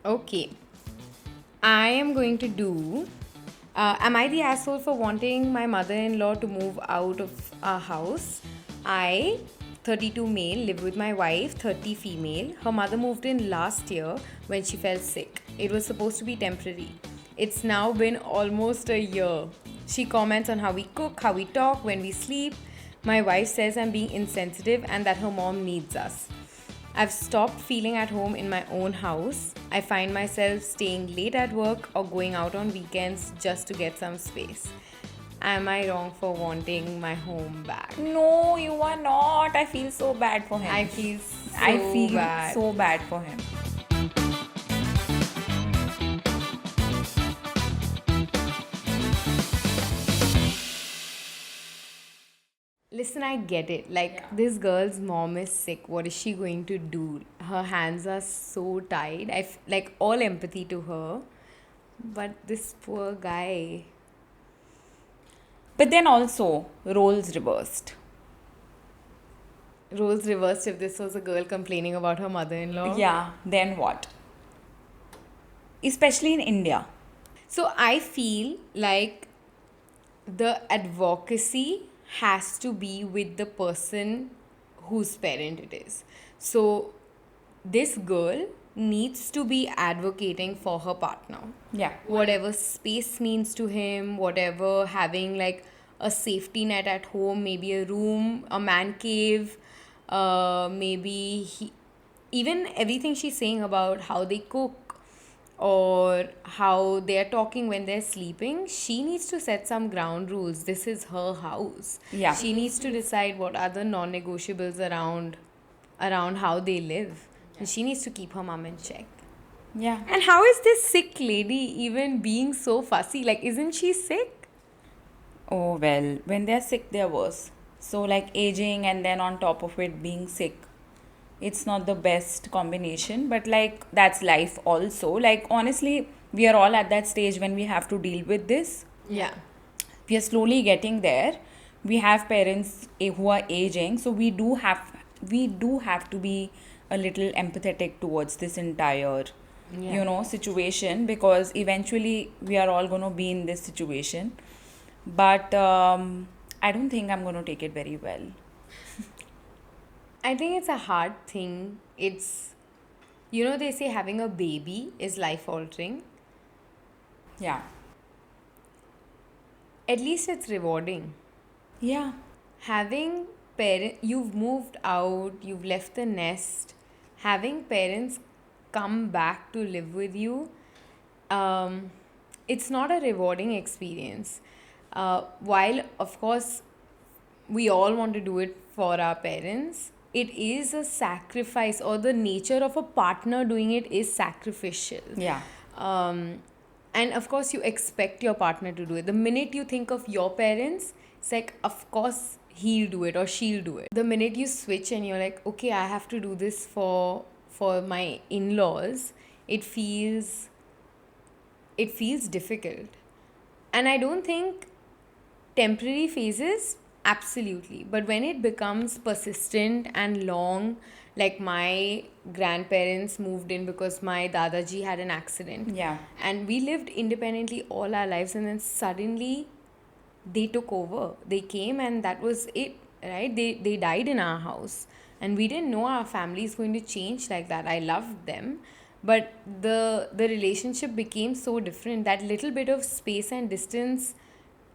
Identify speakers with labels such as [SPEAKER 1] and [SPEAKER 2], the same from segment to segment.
[SPEAKER 1] Okay. I am going to do. Am I the asshole for wanting my mother in law to move out of our house? I, 32 male, live with my wife, 30 female. Her mother moved in last year when she fell sick. It was supposed to be temporary. It's now been almost a year. She comments on how we cook, how we talk, when we sleep. My wife says I'm being insensitive and that her mom needs us. I've stopped feeling at home in my own house. I find myself staying late at work or going out on weekends just to get some space. Am I wrong for wanting my home back?
[SPEAKER 2] No, you are not. I feel so bad for him.
[SPEAKER 1] I feel so
[SPEAKER 2] I feel
[SPEAKER 1] bad.
[SPEAKER 2] so bad for him.
[SPEAKER 1] Listen, I get it. This girl's mom is sick. What is she going to do? Her hands are so tied. All empathy to her. But this poor guy.
[SPEAKER 2] But then also, roles reversed.
[SPEAKER 1] Roles reversed if this was a girl complaining about her mother-in-law.
[SPEAKER 2] Yeah, then what? Especially in India.
[SPEAKER 1] So I feel like the advocacy has to be with the person whose parent it is. So this girl needs to be advocating for her partner.
[SPEAKER 2] Yeah.
[SPEAKER 1] Whatever space means to him, whatever having like a safety net at home, maybe a room, a man cave, maybe even everything she's saying about how they cook or how they are talking when they're sleeping, she needs to set some ground rules. This is her house.
[SPEAKER 2] Yeah.
[SPEAKER 1] She needs to decide what are the non-negotiables around how they live. And she needs to keep her mom in check.
[SPEAKER 2] Yeah.
[SPEAKER 1] And how is this sick lady even being so fussy? Like, isn't she sick?
[SPEAKER 2] Oh, well, when they're sick, they're worse. So, like aging and then on top of it being sick, it's not the best combination, but like that's life also. Like, honestly, we are all at that stage when we have to deal with this.
[SPEAKER 1] Yeah.
[SPEAKER 2] We are slowly getting there. We have parents who are aging, so we do have to be a little empathetic towards this entire situation, because eventually we are all going to be in this situation. But I don't think I'm going to take it very well.
[SPEAKER 1] I think it's a hard thing. They say having a baby is life altering.
[SPEAKER 2] Yeah.
[SPEAKER 1] At least it's rewarding.
[SPEAKER 2] Yeah.
[SPEAKER 1] Having you've moved out, you've left the nest, having parents come back to live with you, it's not a rewarding experience. While, of course, we all want to do it for our parents, it is a sacrifice, or the nature of a partner doing it is sacrificial.
[SPEAKER 2] Yeah.
[SPEAKER 1] And of course, you expect your partner to do it. The minute you think of your parents, it's like, of course, he'll do it or she'll do it. The minute you switch and you're like, okay, I have to do this for my in-laws, it feels difficult. And I don't think temporary phases, absolutely, but when it becomes persistent and long, like my grandparents moved in because my dadaji had an accident.
[SPEAKER 2] Yeah.
[SPEAKER 1] And we lived independently all our lives, and then suddenly they took over. They came and that was it, right? They died in our house, and we didn't know our family is going to change like that. I loved them, but the relationship became so different. That little bit of space and distance,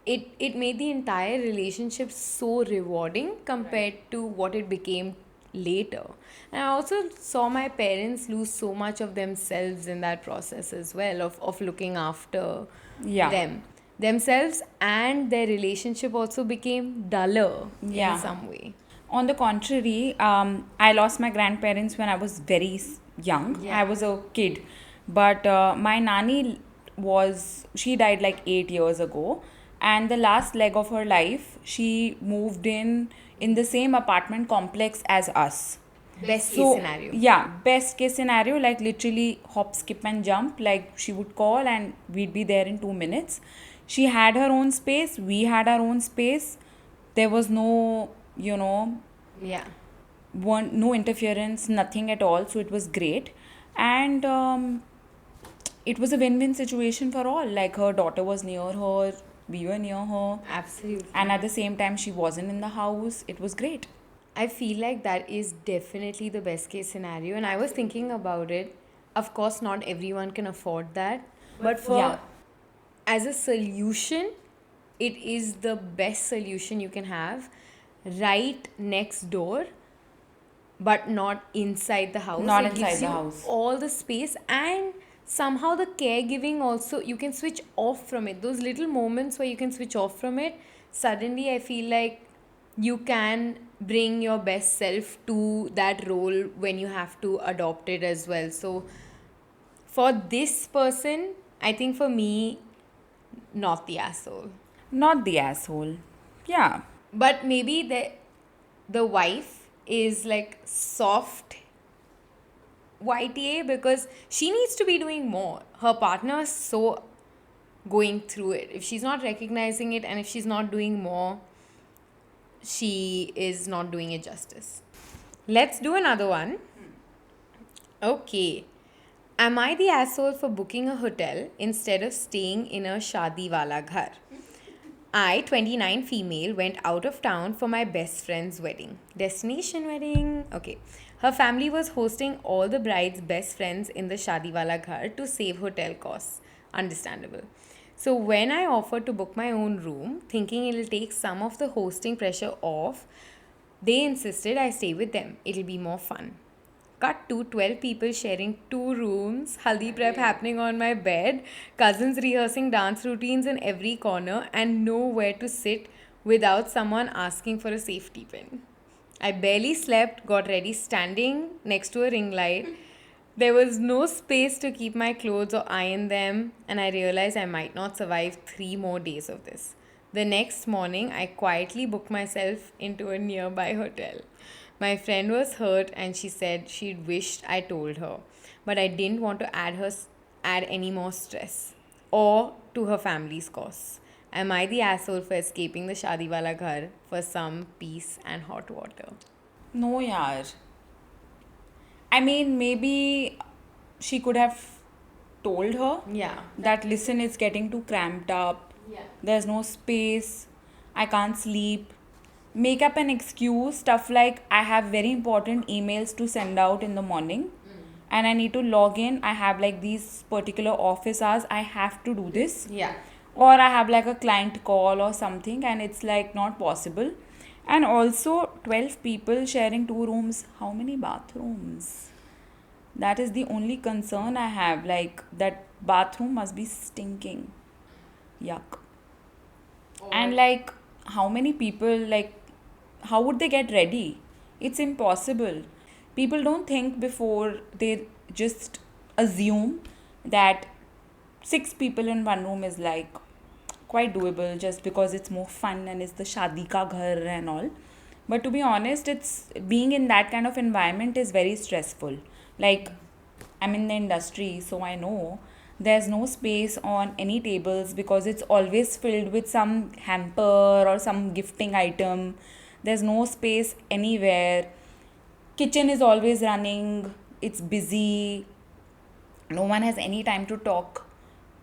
[SPEAKER 1] it made the entire relationship so rewarding compared to what it became later. And I also saw my parents lose so much of themselves in that process as well, of looking after
[SPEAKER 2] Yeah.
[SPEAKER 1] themselves, and their relationship also became duller
[SPEAKER 2] Yeah.
[SPEAKER 1] in some way.
[SPEAKER 2] On the contrary, I lost my grandparents when I was very young.
[SPEAKER 1] Yeah.
[SPEAKER 2] I was a kid. But my nanny she died like 8 years ago. And the last leg of her life, she moved in the same apartment complex as us.
[SPEAKER 1] Best case
[SPEAKER 2] So,
[SPEAKER 1] scenario.
[SPEAKER 2] yeah, best case scenario, like literally hop, skip, and jump. Like she would call and we'd be there in 2 minutes. She had her own space, we had our own space. There was no,
[SPEAKER 1] Yeah.
[SPEAKER 2] no interference, nothing at all. So it was great. And it was a win-win situation for all. Like her daughter was near her, we were near her, and
[SPEAKER 1] Absolutely.
[SPEAKER 2] at the same time she wasn't in the house. It was great.
[SPEAKER 1] I feel like that is definitely the best case scenario. And I was thinking about it. Of course, not everyone can afford that. But
[SPEAKER 2] Yeah.
[SPEAKER 1] for as a solution, it is the best solution you can have right next door, but not inside the house.
[SPEAKER 2] Not
[SPEAKER 1] It
[SPEAKER 2] inside
[SPEAKER 1] gives
[SPEAKER 2] the
[SPEAKER 1] you
[SPEAKER 2] house.
[SPEAKER 1] all the space, and somehow the caregiving also, you can switch off from it. Those little moments where you can switch off from it, suddenly I feel like you can bring your best self to that role when you have to adopt it as well. So for this person, I think for me, not the asshole.
[SPEAKER 2] Not the asshole. Yeah.
[SPEAKER 1] But maybe the wife is like soft YTA because she needs to be doing more. Her partner is so going through it. If she's not recognizing it and if she's not doing more, she is not doing it justice. Let's do another one. Okay. Am I the asshole for booking a hotel instead of staying in a shaadi wala ghar? I, 29 female, went out of town for my best friend's wedding. Destination wedding. Okay. Her family was hosting all the bride's best friends in the Shadiwala Ghar to save hotel costs. Understandable. So when I offered to book my own room, thinking it'll take some of the hosting pressure off, they insisted I stay with them. It'll be more fun. Cut to 12 people sharing 2 rooms, haldi prep happening on my bed, cousins rehearsing dance routines in every corner, and nowhere to sit without someone asking for a safety pin. I barely slept, got ready standing next to a ring light. There was no space to keep my clothes or iron them, and I realized I might not survive 3 more days of this. The next morning, I quietly booked myself into a nearby hotel. My friend was hurt and she said she'd wished I told her, but I didn't want to add any more stress or to her family's costs. Am I the asshole for escaping the Shadiwala Ghar for some peace and hot water?
[SPEAKER 2] No, yaar. I mean, maybe she could have told her
[SPEAKER 1] Yeah.
[SPEAKER 2] that listen, it's getting too cramped up.
[SPEAKER 1] Yeah.
[SPEAKER 2] There's no space. I can't sleep. Make up an excuse, stuff like I have very important emails to send out in the morning and I need to log in. I have like these particular office hours. I have to do this.
[SPEAKER 1] Yeah.
[SPEAKER 2] Or I have like a client call or something and it's like not possible. And also 12 people sharing 2 rooms. How many bathrooms? That is the only concern I have. Like that bathroom must be stinking. Yuck. And like how many people, like how would they get ready? It's impossible. People don't think before, they just assume that 6 people in one room is like quite doable just because it's more fun and it's the shadi ka ghar and all. But to be honest, it's being in that kind of environment is very stressful. Like I'm in the industry, so I know there's no space on any tables because it's always filled with some hamper or some gifting item. There's no space anywhere. Kitchen is always running, it's busy, no one has any time to talk.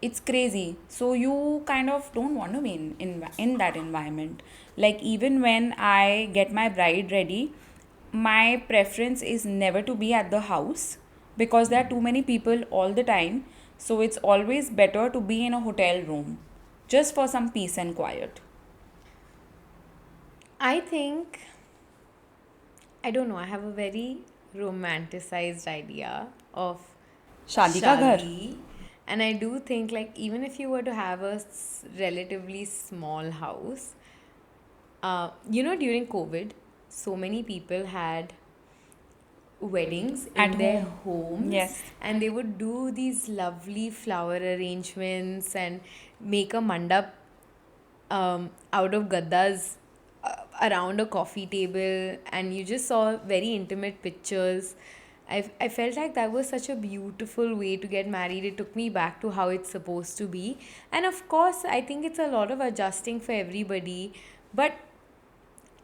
[SPEAKER 2] It's crazy. So you kind of don't want to be in that environment. Like even when I get my bride ready, my preference is never to be at the house because there are too many people all the time. So it's always better to be in a hotel room just for some peace and quiet.
[SPEAKER 1] I think, I don't know, I have a very romanticized idea of
[SPEAKER 2] Shadi ka ghar.
[SPEAKER 1] shadi. And I do think, like, even if you were to have a relatively small house, during COVID, so many people had weddings
[SPEAKER 2] At
[SPEAKER 1] in their
[SPEAKER 2] home.
[SPEAKER 1] homes.
[SPEAKER 2] Yes.
[SPEAKER 1] And they would do these lovely flower arrangements and make a mandap out of gaddas around a coffee table, and you just saw very intimate pictures. I felt like that was such a beautiful way to get married. It took me back to how it's supposed to be. And of course, I think it's a lot of adjusting for everybody, but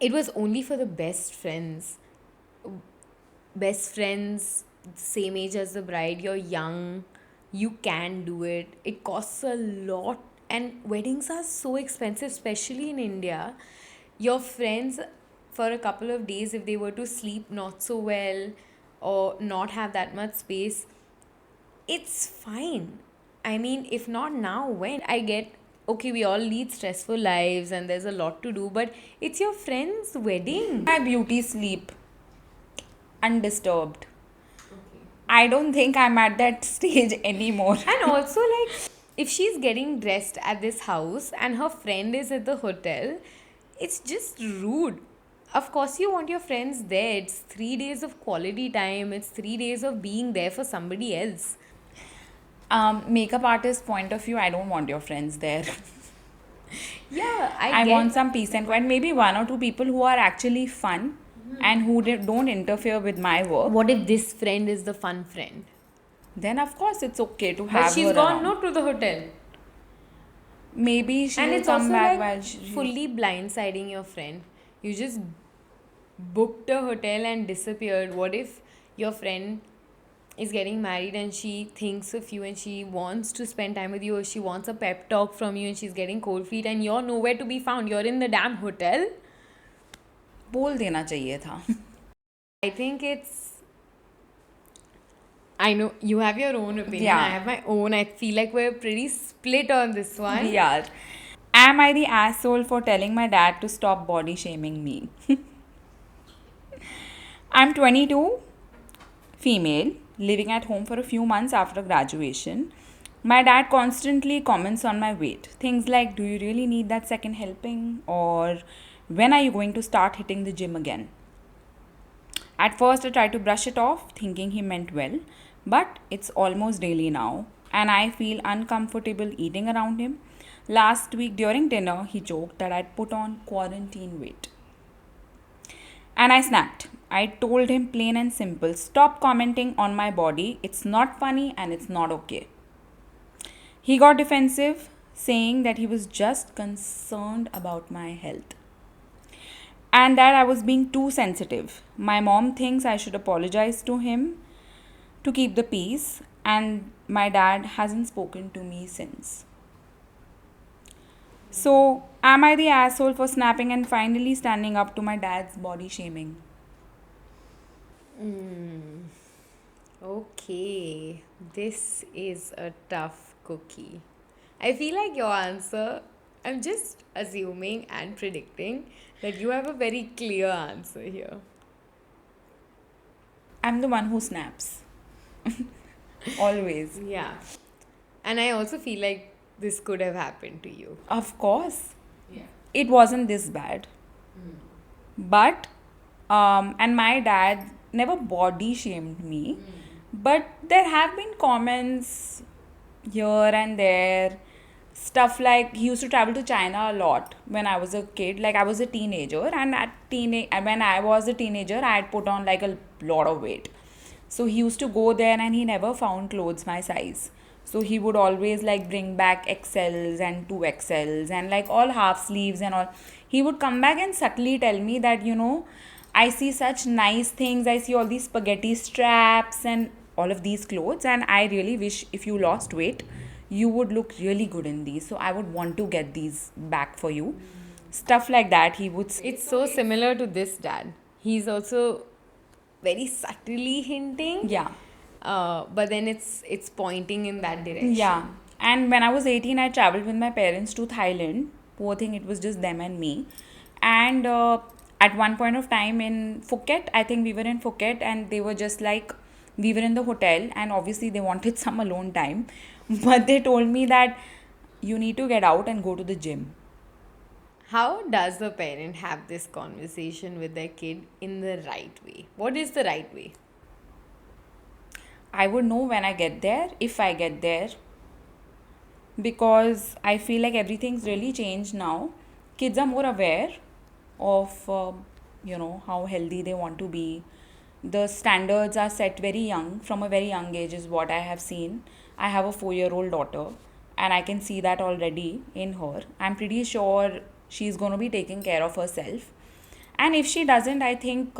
[SPEAKER 1] it was only for the best friends. Best friends, same age as the bride, you're young, You can do it. It costs a lot, and weddings are so expensive, especially in India. Your friends, for a couple of days, if they were to sleep not so well or not have that much space, it's fine. I mean, if not now, when? I get, okay, we all lead stressful lives and there's a lot to do, but it's your friend's wedding.
[SPEAKER 2] My beauty sleep undisturbed. I don't think I'm at that stage anymore.
[SPEAKER 1] And also, like, if she's getting dressed at this house and her friend is at the hotel, it's just rude. Of course, you want your friends there. It's 3 days of quality time, it's 3 days of being there for somebody else.
[SPEAKER 2] Makeup artist point of view, I don't want your friends there.
[SPEAKER 1] Yeah,
[SPEAKER 2] I want some peace and quiet. Maybe one or two people who are actually fun and who don't interfere with my work.
[SPEAKER 1] What if this friend is the fun friend?
[SPEAKER 2] Then of course it's okay to
[SPEAKER 1] But
[SPEAKER 2] have
[SPEAKER 1] she's
[SPEAKER 2] her
[SPEAKER 1] gone
[SPEAKER 2] around.
[SPEAKER 1] no to the hotel.
[SPEAKER 2] Maybe she
[SPEAKER 1] And
[SPEAKER 2] will
[SPEAKER 1] it's
[SPEAKER 2] come
[SPEAKER 1] also
[SPEAKER 2] back
[SPEAKER 1] like
[SPEAKER 2] while she...
[SPEAKER 1] fully blindsiding your friend. You just booked a hotel and disappeared. What if your friend is getting married and she thinks of you and she wants to spend time with you, or she wants a pep talk from you and she's getting cold feet and you're nowhere to be found? You're in the damn hotel.
[SPEAKER 2] बोल देना चाहिए था.
[SPEAKER 1] I think it's, I know you have your own opinion.
[SPEAKER 2] Yeah.
[SPEAKER 1] I have my own. I feel like we're pretty split on this one.
[SPEAKER 2] We are. Am I the asshole for telling my dad to stop body shaming me? I'm 22, female, living at home for a few months after graduation. My dad constantly comments on my weight. Things like, do you really need that second helping? Or when are you going to start hitting the gym again? At first, I tried to brush it off, thinking he meant well, but it's almost daily now, and I feel uncomfortable eating around him. Last week during dinner, he joked that I'd put on quarantine weight. And I snapped. I told him plain and simple, stop commenting on my body. It's not funny and it's not okay. He got defensive, saying that he was just concerned about my health and that I was being too sensitive. My mom thinks I should apologize to him to keep the peace, and my dad hasn't spoken to me since. So, am I the asshole for snapping and finally standing up to my dad's body shaming?
[SPEAKER 1] Okay, this is a tough cookie. I feel like your answer, I'm just assuming and predicting that you have a very clear answer here.
[SPEAKER 2] I'm the one who snaps. Always.
[SPEAKER 1] Yeah. And I also feel like this could have happened to you.
[SPEAKER 2] Of course.
[SPEAKER 1] Yeah.
[SPEAKER 2] It wasn't this bad. But, and my dad never body shamed me. But there have been comments here and there. Stuff like he used to travel to China a lot when I was a kid. Like I was a teenager, and when I was a teenager, I had put on like a lot of weight. So he used to go there and he never found clothes my size. So he would always like bring back XLs and 2XLs and like all half sleeves and all. He would come back and subtly tell me that, I see such nice things. I see all these spaghetti straps and all of these clothes, and I really wish if you lost weight, you would look really good in these. So I would want to get these back for you. Stuff like that he would say.
[SPEAKER 1] It's so similar to this dad. He's also very subtly hinting.
[SPEAKER 2] Yeah.
[SPEAKER 1] But then it's pointing in that direction.
[SPEAKER 2] Yeah. And when I was 18, I traveled with my parents to Thailand. Poor thing, it was just them and me. And at one point of time in Phuket, I think we were in Phuket, and they were just like, we were in the hotel, and obviously they wanted some alone time. But they told me that you need to get out and go to the gym.
[SPEAKER 1] How does the parent have this conversation with their kid in the right way? What is the right way?
[SPEAKER 2] I would know when I get there, if I get there, because I feel like everything's really changed now. Kids are more aware of, how healthy they want to be. The standards are set very young, from a very young age, is what I have seen. I have a 4-year-old daughter, and I can see that already in her. I'm pretty sure she's going to be taking care of herself. And if she doesn't, I think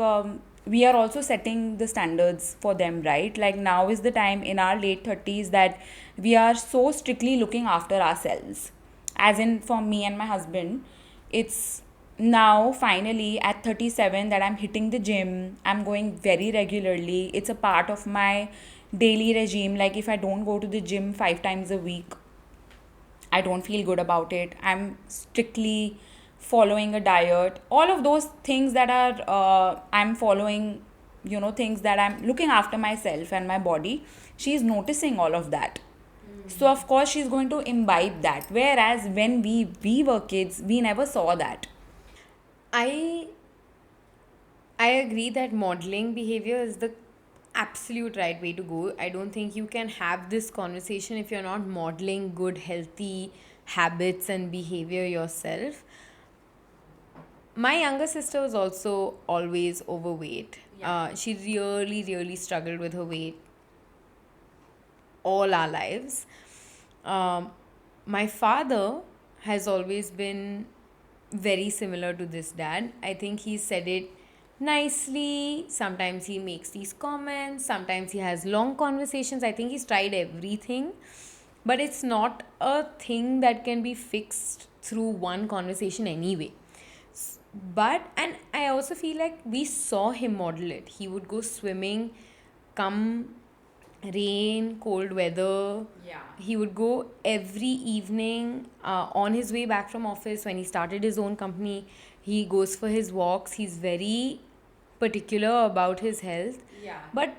[SPEAKER 2] we are also setting the standards for them, right? Like now is the time in our late 30s that we are so strictly looking after ourselves. As in, for me and my husband, it's now finally at 37 that I'm hitting the gym. I'm going very regularly. It's a part of my daily regime. Like if I don't go to the gym 5 times a week, I don't feel good about it. I'm strictly following a diet. All of those things that are, I'm following, things that I'm looking after myself and my body. She's noticing all of that. So, of course, she's going to imbibe that. Whereas when we were kids, we never saw that.
[SPEAKER 1] I I agree that modeling behavior is the absolute right way to go. I don't think you can have this conversation if you're not modeling good, healthy habits and behavior yourself. My younger sister was also always overweight. She really, really struggled with her weight all our lives. Um, my father has always been very similar to this dad. I think he said it nicely. Sometimes he makes these comments. Sometimes he has long conversations. I think he's tried everything. But it's not a thing that can be fixed through one conversation anyway. But, and I also feel like we saw him model it. He would go swimming, come rain, cold weather.
[SPEAKER 2] Yeah.
[SPEAKER 1] He would go every evening on his way back from office when he started his own company. He goes for his walks. He's very particular about his health.
[SPEAKER 2] Yeah.
[SPEAKER 1] But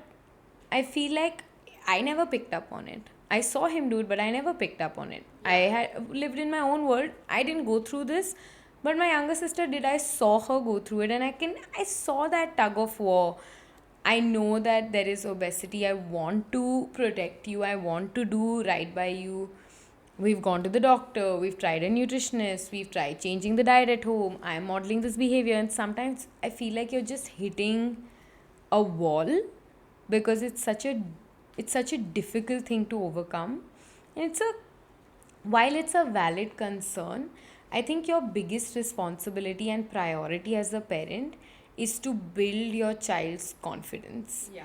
[SPEAKER 1] I feel like I never picked up on it. I saw him do it, but I never picked up on it. I had lived in my own world. I didn't go through this, but my younger sister did. I saw her go through it, and I saw that tug of war. I know that there is obesity. I want to protect you. I want to do right by you. We've gone to the doctor. We've tried a nutritionist. We've tried changing the diet at home. I'm modeling this behavior, and sometimes I feel like you're just hitting a wall because it's such a difficult thing to overcome. And while it's a valid concern, I think your biggest responsibility and priority as a parent is to build your child's confidence.
[SPEAKER 2] Yeah.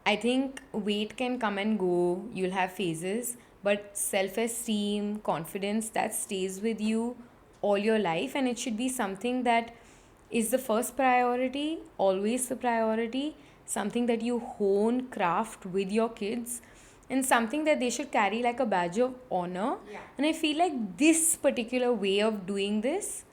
[SPEAKER 1] I think weight can come and go, you'll have phases, but self esteem, confidence, that stays with you all your life, and it should be something that is the first priority, always the priority, something that you hone, craft with your kids, and something that they should carry like a badge of honor.
[SPEAKER 2] Yeah.
[SPEAKER 1] And I feel like this particular way of doing this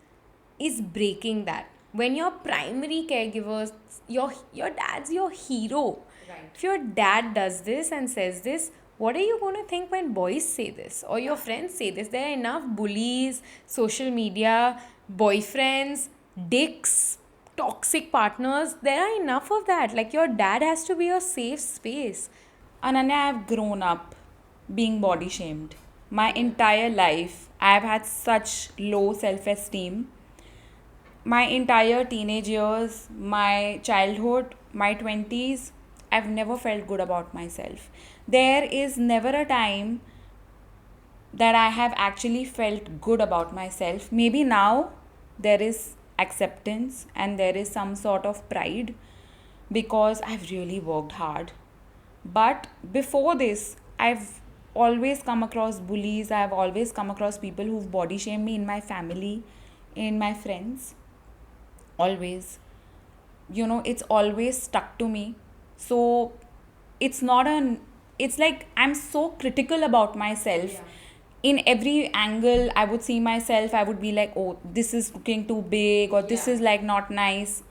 [SPEAKER 1] is breaking that. When your primary caregivers, your dad's your hero.
[SPEAKER 2] Right.
[SPEAKER 1] If your dad does this and says this, what are you going to think when boys say this or your friends say this? There are enough bullies, social media, boyfriends, dicks, toxic partners. There are enough of that. Like your dad has to be your safe space.
[SPEAKER 2] Ananya, I've grown up being body shamed. My entire life, I've had such low self esteem. My entire teenage years, my childhood, my 20s, I've never felt good about myself. There is never a time that I have actually felt good about myself. Maybe now there is acceptance and there is some sort of pride because I've really worked hard. But before this, I've always come across bullies. I've always come across people who've body shamed me in my family, in my friends. Always. It's always stuck to me. So it's not it's like I'm so critical about myself.
[SPEAKER 1] Yeah.
[SPEAKER 2] In every angle, I would see myself, I would be like, oh, this is looking too big, or this
[SPEAKER 1] Yeah.
[SPEAKER 2] is like not nice.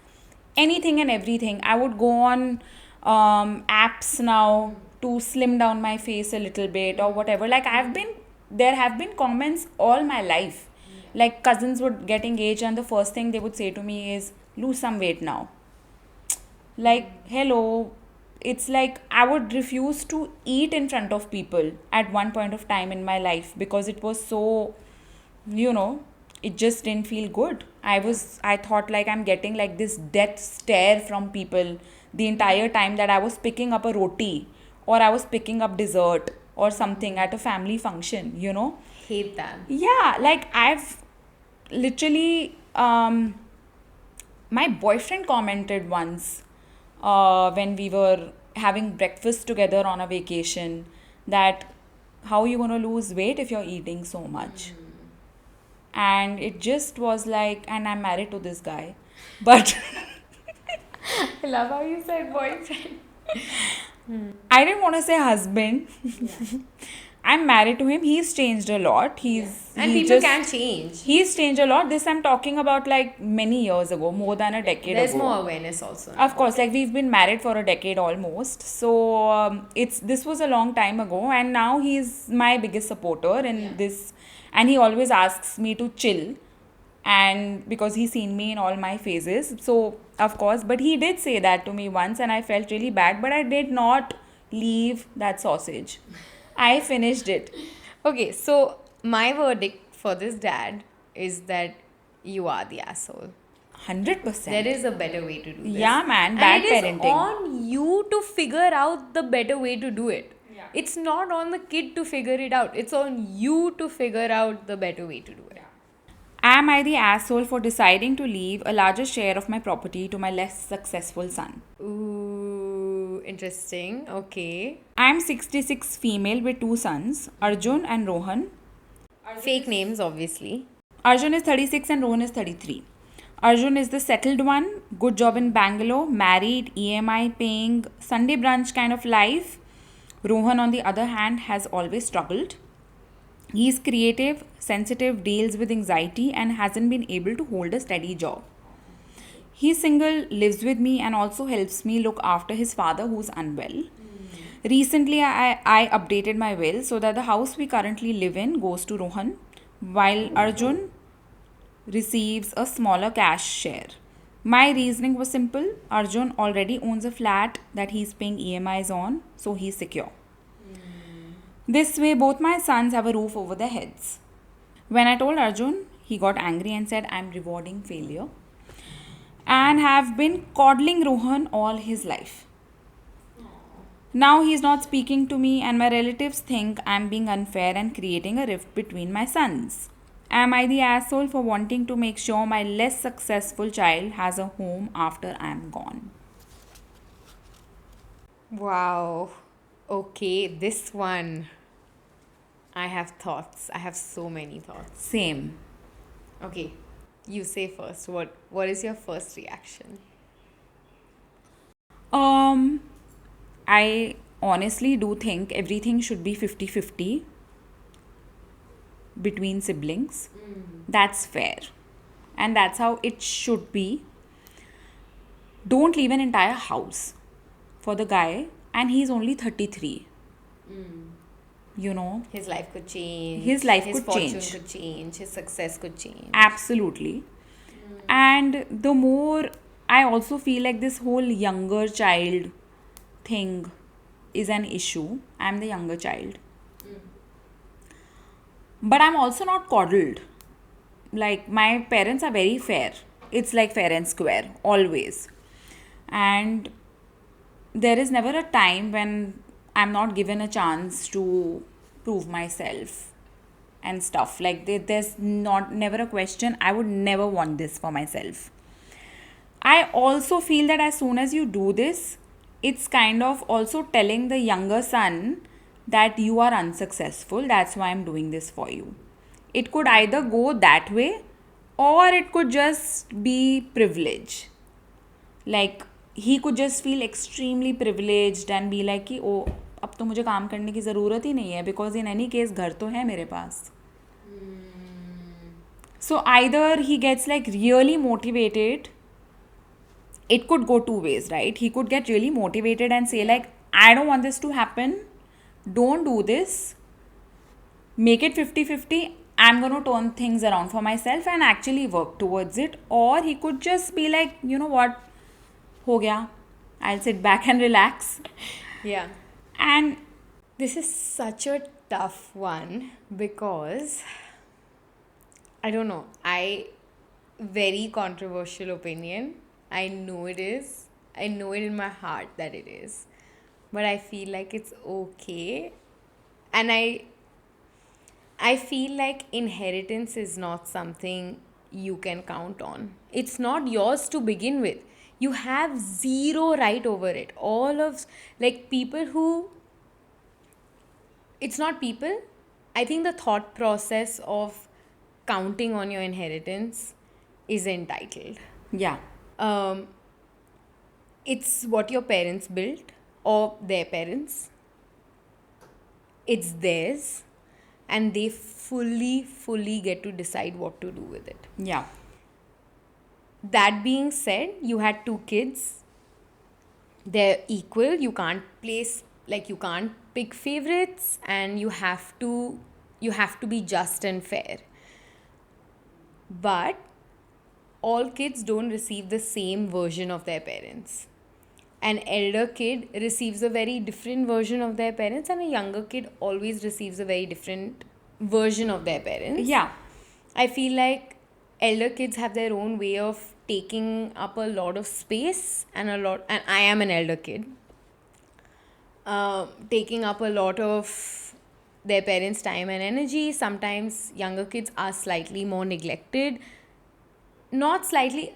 [SPEAKER 2] Anything and everything. I would go on apps now to slim down my face a little bit or whatever. Like there have been comments all my life. Like cousins would get engaged and the first thing they would say to me is, lose some weight now. Like, hello. It's like I would refuse to eat in front of people at one point of time in my life because it was so, it just didn't feel good. I thought like I'm getting like this death stare from people the entire time that I was picking up a roti or I was picking up dessert or something at a family function.
[SPEAKER 1] Hate that.
[SPEAKER 2] Yeah, like I've literally, my boyfriend commented once when we were having breakfast together on a vacation, that how you going to lose weight if you're eating so much? And it just was like, and I'm married to this guy, but
[SPEAKER 1] I love how you said boyfriend.
[SPEAKER 2] I didn't want to say husband. I'm married to him. He's changed a lot.
[SPEAKER 1] And
[SPEAKER 2] he
[SPEAKER 1] people
[SPEAKER 2] just
[SPEAKER 1] can change.
[SPEAKER 2] he's changed a lot. This I'm talking about like many years ago, more than a decade
[SPEAKER 1] There's
[SPEAKER 2] ago.
[SPEAKER 1] more awareness also.
[SPEAKER 2] Of course, like we've been married for a decade almost. So this was a long time ago, and now he's my biggest supporter in this, and he always asks me to chill, and because he's seen me in all my phases. So of course, but he did say that to me once, and I felt really bad, but I did not leave that sausage. I finished it.
[SPEAKER 1] Okay, so my verdict for this dad is that you are the asshole.
[SPEAKER 2] 100%.
[SPEAKER 1] There is a better way to do this.
[SPEAKER 2] Yeah, man,
[SPEAKER 1] And
[SPEAKER 2] bad
[SPEAKER 1] it is
[SPEAKER 2] parenting.
[SPEAKER 1] on you to figure out the better way to do it.
[SPEAKER 2] Yeah.
[SPEAKER 1] It's not on the kid to figure it out. It's on you to figure out the better way to do it.
[SPEAKER 2] Am I the asshole for deciding to leave a larger share of my property to my less successful son?
[SPEAKER 1] Ooh, interesting. Okay.
[SPEAKER 2] I'm 66 female with two sons, Arjun and Rohan.
[SPEAKER 1] Fake names, obviously.
[SPEAKER 2] Arjun is 36 and Rohan is 33. Arjun is the settled one, good job in Bangalore, married, EMI paying, Sunday brunch kind of life. Rohan, on the other hand, has always struggled. He's creative, sensitive, deals with anxiety, and hasn't been able to hold a steady job. He's single, lives with me, and also helps me look after his father who's unwell. Recently, I updated my will so that the house we currently live in goes to Rohan, while Arjun receives a smaller cash share. My reasoning was simple. Arjun already owns a flat that he's paying EMIs on, so he's secure. This way, both my sons have a roof over their heads. When I told Arjun, he got angry and said, I'm rewarding failure, and have been coddling Rohan all his life. Now he's not speaking to me, and my relatives think I'm being unfair and creating a rift between my sons. Am I the asshole for wanting to make sure my less successful child has a home after I'm gone?
[SPEAKER 1] Wow. Okay, this one. I have thoughts. I have so many thoughts.
[SPEAKER 2] Same.
[SPEAKER 1] Okay, you say first. What is your first reaction?
[SPEAKER 2] I honestly do think everything should be 50-50 between siblings. That's fair. And that's how it should be. Don't leave an entire house for the guy, and he's only 33. You know,
[SPEAKER 1] His life could change.
[SPEAKER 2] His life
[SPEAKER 1] his
[SPEAKER 2] could
[SPEAKER 1] fortune
[SPEAKER 2] change.
[SPEAKER 1] could change. His success could change.
[SPEAKER 2] absolutely. And the more, I also feel like this whole younger child thing is an issue. I'm the younger child. But I'm also not coddled. Like, my parents are very fair. It's like fair and square, always. And there is never a time when I'm not given a chance to prove myself and stuff. Like, there's never a question. I would never want this for myself. I also feel that as soon as you do this, it's kind of also telling the younger son that you are unsuccessful. That's why I'm doing this for you. It could either go that way, or it could just be privilege. Like, he could just feel extremely privileged and be like कि ओ अब तो मुझे काम करने की ज़रूरत ही नहीं है, because in any case घर तो है मेरे पास. So either he gets like really motivated. It could go two ways, right? He could get really motivated and say like, I don't want this to happen. Don't do this. Make it 50-50. I'm going to turn things around for myself and actually work towards it. Or he could just be like, you know what? Ho gaya. I'll sit back and relax.
[SPEAKER 1] Yeah.
[SPEAKER 2] And
[SPEAKER 1] This is such a tough one because I don't know. Very controversial opinion. I know it is. I know it in my heart that it is. But I feel like it's okay. And I feel like inheritance is not something you can count on. It's not yours to begin with. You have zero right over it. All of, like, people who, it's not people. I think the thought process of counting on your inheritance is entitled.
[SPEAKER 2] Yeah.
[SPEAKER 1] Um, it's what your parents built or their parents. It's theirs, and they fully get to decide what to do with it.
[SPEAKER 2] Yeah.
[SPEAKER 1] That being said, you had two kids. They're equal. You can't place, like, you can't pick favorites, and you have to be just and fair. But all kids don't receive the same version of their parents. An elder kid receives a very different version of their parents, and a younger kid always receives a very different version of their parents.
[SPEAKER 2] Yeah.
[SPEAKER 1] I feel like elder kids have their own way of taking up a lot of space and I am an elder kid, taking up a lot of their parents' time and energy. Sometimes younger kids are slightly more neglected. Not slightly,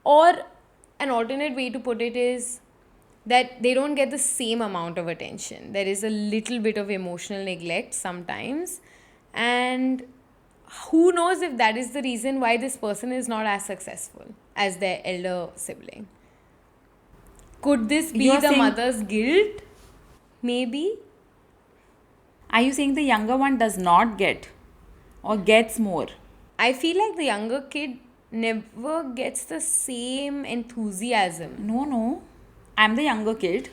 [SPEAKER 1] or an alternate way to put it is that they don't get the same amount of attention. There is a little bit of emotional neglect sometimes, and who knows if that is the reason why this person is not as successful as their elder sibling. Could this be
[SPEAKER 2] You're
[SPEAKER 1] the
[SPEAKER 2] saying,
[SPEAKER 1] mother's guilt? Maybe.
[SPEAKER 2] are you saying the younger one does not get or gets more?
[SPEAKER 1] I feel like the younger kid never gets the same enthusiasm.
[SPEAKER 2] No. I'm the younger kid.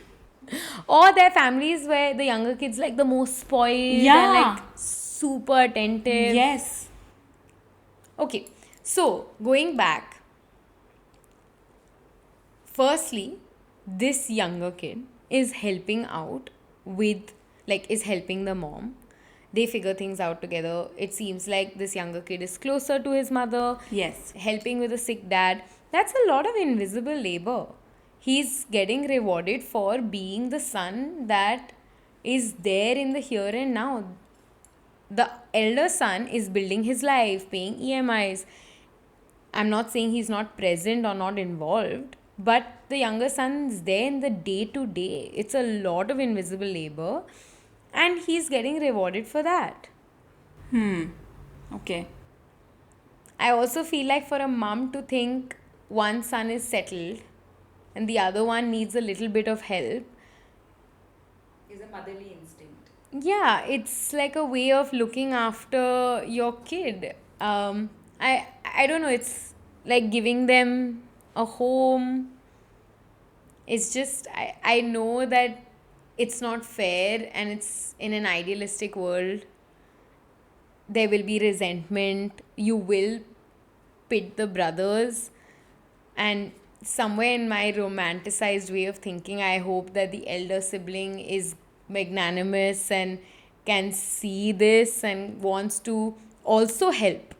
[SPEAKER 1] Or their families where the younger kids like the most spoiled
[SPEAKER 2] Yeah.
[SPEAKER 1] and like super attentive.
[SPEAKER 2] Yes.
[SPEAKER 1] Okay, so going back, firstly, this younger kid is helping out with, like, is helping the mom. They figure things out together. It seems like this younger kid is closer to his mother.
[SPEAKER 2] Yes.
[SPEAKER 1] Helping with a sick dad. That's a lot of invisible labor. He's getting rewarded for being the son that is there in the here and now. The elder son is building his life, paying EMIs. I'm not saying he's not present or not involved, but the younger son's there in the day to day. It's a lot of invisible labor, and he's getting rewarded for that.
[SPEAKER 2] Okay.
[SPEAKER 1] I also feel like for a mom to think one son is settled and the other one needs a little bit of help,
[SPEAKER 2] Is a motherly instinct.
[SPEAKER 1] yeah, it's like a way of looking after your kid. I don't know, it's like giving them a home. It's just, I know that it's not fair, and it's in an idealistic world. There will be resentment. You will pit the brothers, and somewhere in my romanticized way of thinking, I hope that the elder sibling is magnanimous and can see this and wants to also help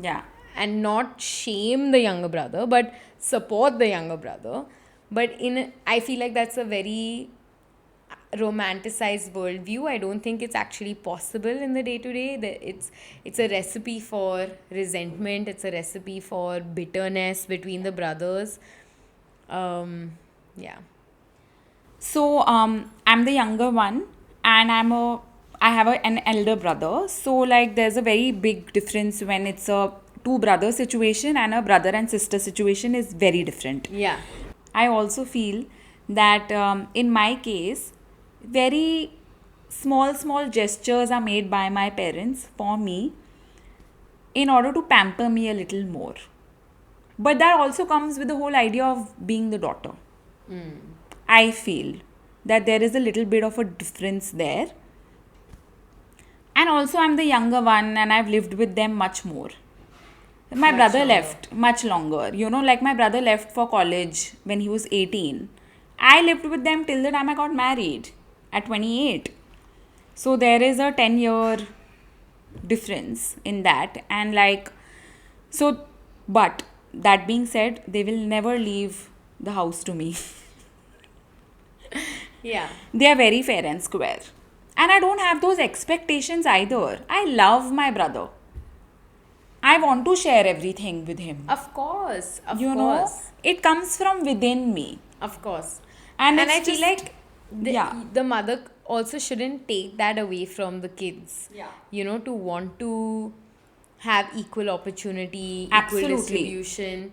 [SPEAKER 2] Yeah.
[SPEAKER 1] and not shame the younger brother but support the younger brother. But I feel like that's a very romanticized worldview. I don't think it's actually possible in the day to day. It's a recipe for resentment. It's a recipe for bitterness between the brothers. Yeah.
[SPEAKER 2] So I'm the younger one, and I have an elder brother. So like there's a very big difference when it's a two brother situation, and a brother and sister situation is very different.
[SPEAKER 1] Yeah.
[SPEAKER 2] I also feel that in my case, very small gestures are made by my parents for me in order to pamper me a little more. But that also comes with the whole idea of being the daughter. I feel that there is a little bit of a difference there. And also, I'm the younger one, and I've lived with them much more. My brother left much longer. You know, like my brother left for college when he was 18. I lived with them till the time I got married at 28. So there is a 10-year difference in that. And like, so, but that being said, they will never leave the house to me.
[SPEAKER 1] Yeah.
[SPEAKER 2] They are very fair and square. And I don't have those expectations either. I love my brother. I want to share everything with him.
[SPEAKER 1] Of course, of
[SPEAKER 2] You know,
[SPEAKER 1] course,
[SPEAKER 2] it comes from within me.
[SPEAKER 1] of course.
[SPEAKER 2] And
[SPEAKER 1] And
[SPEAKER 2] it's
[SPEAKER 1] I feel
[SPEAKER 2] just,
[SPEAKER 1] like
[SPEAKER 2] yeah.
[SPEAKER 1] the mother also shouldn't take that away from the kids.
[SPEAKER 2] Yeah.
[SPEAKER 1] You know, to want to have equal opportunity, equal
[SPEAKER 2] Absolutely.
[SPEAKER 1] distribution.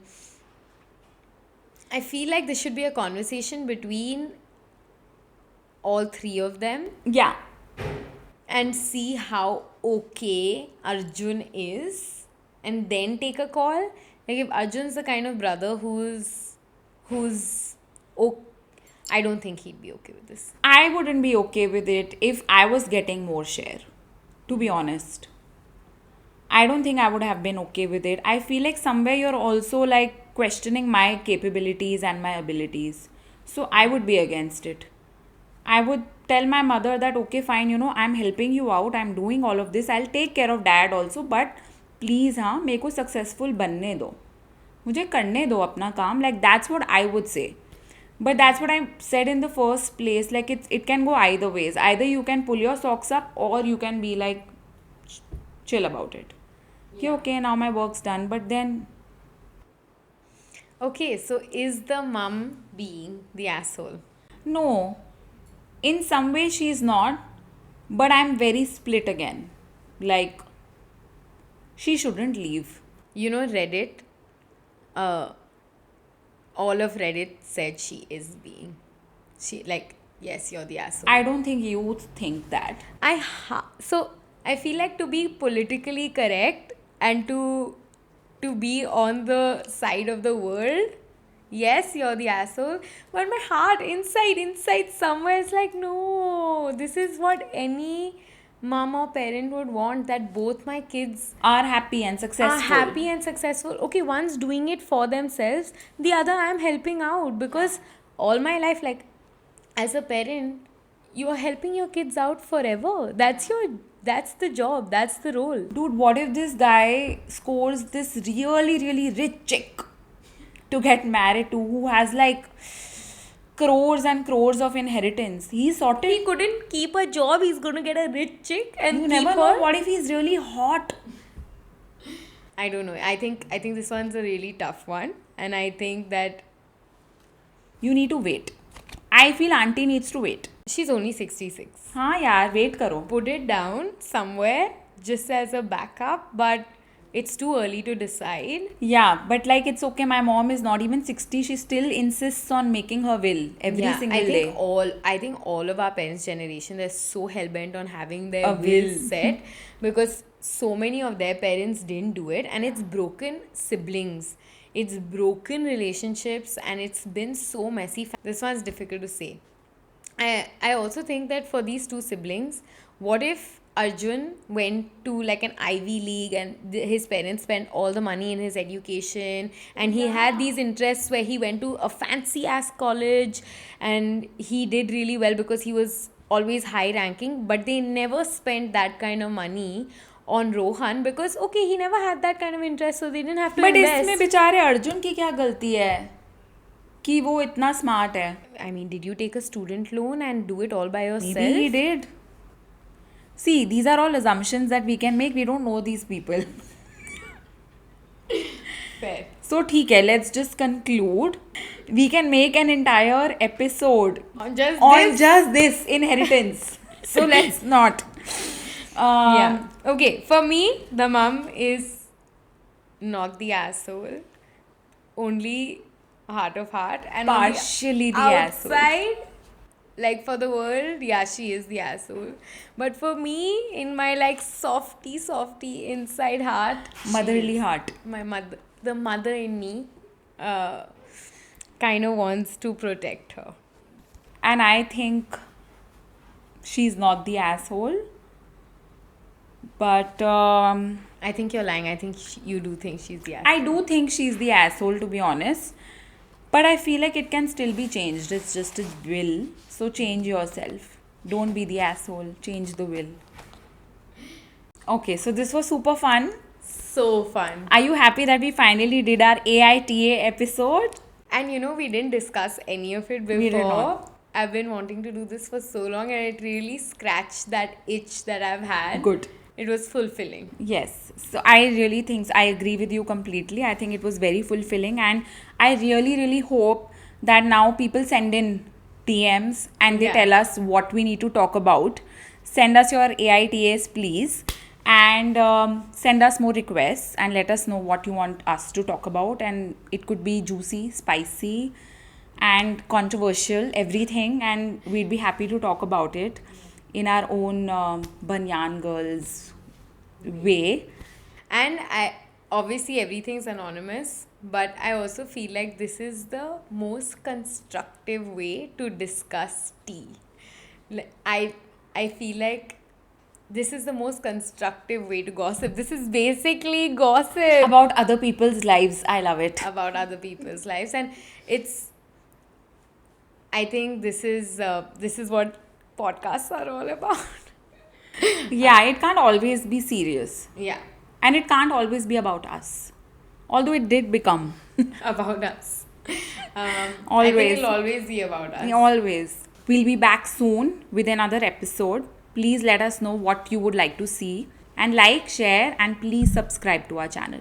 [SPEAKER 1] I feel like this should be a conversation between all three of them
[SPEAKER 2] Yeah.
[SPEAKER 1] and see how okay Arjun is and then take a call. Like if Arjun's the kind of brother who's okay, I don't think he'd be okay with this.
[SPEAKER 2] I wouldn't be okay with it if I was getting more share, to be honest. I don't think I would have been okay with it. I feel like somewhere you're also like questioning my capabilities and my abilities. So I would be against it. I would tell my mother that, okay, fine, I'm helping you out, I'm doing all of this, I'll take care of dad also, but please, हाँ, मेरे को successful बनने दो. मुझे करने दो अपना काम. Like, that's what I would say. But that's what I said in the first place. Like, it can go either ways. Either you can pull your socks up or you can be like, chill about it. Yeah. Okay, now my work's done. But then,
[SPEAKER 1] Okay, so is the mum being the asshole?
[SPEAKER 2] no. In some way, she's not. But I'm very split again. Like, she shouldn't leave.
[SPEAKER 1] You know, Reddit, uh, all of Reddit said she is being. She, like, yes, you're the asshole.
[SPEAKER 2] I don't think you think that.
[SPEAKER 1] So I feel like to be politically correct and to be on the side of the world, yes, you're the asshole. But my heart inside somewhere is like, no, this is what any mom or parent would want, that both my kids
[SPEAKER 2] Are happy and successful.
[SPEAKER 1] are happy and successful. Okay, one's doing it for themselves, the other I'm helping out, because all my life, like, as a parent, you are helping your kids out forever. That's the job, that's the role.
[SPEAKER 2] Dude, what if this guy scores this really, really rich chick to get married to who has like crores and crores of inheritance? He's sorted.
[SPEAKER 1] He couldn't keep a job, he's gonna get a rich chick and
[SPEAKER 2] You
[SPEAKER 1] keep
[SPEAKER 2] never
[SPEAKER 1] her.
[SPEAKER 2] know. What if he's really hot?
[SPEAKER 1] I don't know. I think this one's a really tough one, and I think that
[SPEAKER 2] You need to wait. I feel auntie needs to wait.
[SPEAKER 1] she's only 66.
[SPEAKER 2] हाँ यार, wait करो.
[SPEAKER 1] Put it down somewhere just as a backup, but it's too early to decide.
[SPEAKER 2] Yeah, but like it's okay. My mom is not even 60. She still insists on making her will every single day.
[SPEAKER 1] I think all of our parents' generation, they're so hell bent on having their
[SPEAKER 2] A
[SPEAKER 1] will
[SPEAKER 2] will.
[SPEAKER 1] set because so many of their parents didn't do it, and it's broken siblings, it's broken relationships, and it's been so messy. This one's difficult to say. I also think that for these two siblings, what if Arjun went to like an Ivy League and his parents spent all the money in his education, and he had these interests where he went to a fancy ass college and he did really well because he was always high ranking, but they never spent that kind of money on Rohan because okay, he never had that kind of interest, so they didn't have to
[SPEAKER 2] But
[SPEAKER 1] invest.
[SPEAKER 2] इसमें बेचारे अर्जुन की क्या गलती है कि वो इतना smart है?
[SPEAKER 1] I mean, did you take a student loan and do it all by yourself?
[SPEAKER 2] Maybe he did. See, these are all assumptions that we can make. We don't know these people.
[SPEAKER 1] Fair.
[SPEAKER 2] So ठीक है, let's just conclude. We can make an entire episode
[SPEAKER 1] On just
[SPEAKER 2] on
[SPEAKER 1] this.
[SPEAKER 2] just this inheritance. So let's not.
[SPEAKER 1] Yeah. Okay, for me, the mum is not the asshole. Only heart of heart. And on the
[SPEAKER 2] Partially the asshole.
[SPEAKER 1] outside, like for the world, yeah, she is the asshole. But for me, in my like softy inside heart, she
[SPEAKER 2] Motherly
[SPEAKER 1] is.
[SPEAKER 2] heart.
[SPEAKER 1] My mother, the mother in me, kind of wants to protect her.
[SPEAKER 2] And I think she's not the asshole. But
[SPEAKER 1] I think you're lying. I think you do think she's the asshole.
[SPEAKER 2] I do think she's the asshole, to be honest. But I feel like it can still be changed. It's just a will. So change yourself. Don't be the asshole. Change the will. Okay, so this was super fun.
[SPEAKER 1] So fun.
[SPEAKER 2] Are you happy that we finally did our AITA episode?
[SPEAKER 1] And you know, we didn't discuss any of it before.
[SPEAKER 2] We did not.
[SPEAKER 1] I've been wanting to do this for so long and it really scratched that itch that I've had.
[SPEAKER 2] Good.
[SPEAKER 1] It was fulfilling.
[SPEAKER 2] Yes, so I really think I agree with you completely. I think it was very fulfilling, and I really, really hope that now people send in DMs and they
[SPEAKER 1] Yeah.
[SPEAKER 2] tell us what we need to talk about. Send us your AITAs, please, and send us more requests and let us know what you want us to talk about. And it could be juicy, spicy, and controversial, everything, and we'd be happy to talk about it in our own Banyan girls way.
[SPEAKER 1] And I obviously everything's anonymous, but I also feel like this is the most constructive way to discuss tea. I feel like this is the most constructive way to gossip. This is basically gossip
[SPEAKER 2] About other people's lives. I love it.
[SPEAKER 1] about other people's lives, and it's. I think this is what podcasts are all about.
[SPEAKER 2] Yeah, it can't always be serious.
[SPEAKER 1] Yeah,
[SPEAKER 2] And it can't always be about us. Although it did become.
[SPEAKER 1] about us. I think
[SPEAKER 2] Always.
[SPEAKER 1] it'll always be about us.
[SPEAKER 2] Always. We'll be back soon with another episode. Please let us know what you would like to see. And like, share, and please subscribe to our channel.